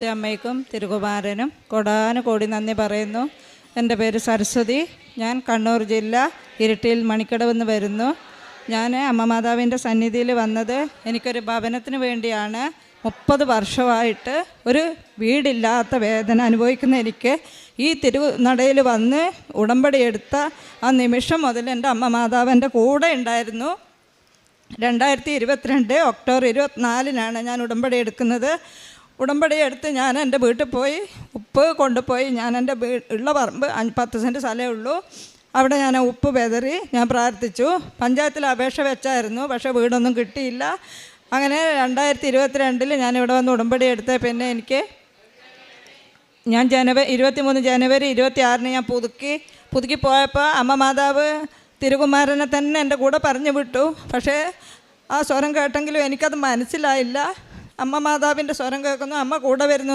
അമ്മയ്ക്കും തിരുകുമാരനും കോടാനുകോടി നന്ദി പറയുന്നു. എൻ്റെ പേര് സരസ്വതി. ഞാൻ കണ്ണൂർ ജില്ല ഇരിട്ടിയിൽ മണിക്കടവെന്ന് വരുന്നു. ഞാൻ അമ്മ മാതാവിൻ്റെ സന്നിധിയിൽ വന്നത് എനിക്കൊരു ഭവനത്തിന് വേണ്ടിയാണ്. 30 വർഷമായിട്ട് ഒരു വീടില്ലാത്ത വേദന അനുഭവിക്കുന്ന എനിക്ക് ഈ തിരുനടയിൽ വന്ന് ഉടമ്പടി എടുത്ത ആ നിമിഷം മുതൽ എൻ്റെ അമ്മ മാതാവ് എൻ്റെ കൂടെ ഉണ്ടായിരുന്നു. 2022 ഒക്ടോബർ 24 ഞാൻ ഉടമ്പടി എടുക്കുന്നത്. ഉടമ്പടി എടുത്ത് ഞാൻ എൻ്റെ വീട്ടിൽ പോയി ഉപ്പ് കൊണ്ടുപോയി. ഞാൻ എൻ്റെ ഉള്ള പറമ്പ് 10 സെൻറ്റ് സ്ഥലമേ ഉള്ളൂ. അവിടെ ഞാൻ ഉപ്പ് വെതറി ഞാൻ പ്രാർത്ഥിച്ചു. പഞ്ചായത്തിൽ അപേക്ഷ വെച്ചായിരുന്നു, പക്ഷേ വീടൊന്നും കിട്ടിയില്ല. അങ്ങനെ 2022 ഞാൻ ഇവിടെ വന്ന് ഉടമ്പടി എടുത്ത പിന്നെ എനിക്ക് ഞാൻ 23 ജനുവരി 26 ഞാൻ പുതുക്കി പോയപ്പോൾ അമ്മ മാതാവ് തിരുകുമാരനെ തന്നെ എൻ്റെ കൂടെ പറഞ്ഞു വിട്ടു. പക്ഷേ ആ സ്വരം കേട്ടെങ്കിലും എനിക്കത് മനസ്സിലായില്ല. അമ്മ മാതാവിൻ്റെ സ്വരം കേൾക്കുന്നു, അമ്മ കൂടെ വരുന്നു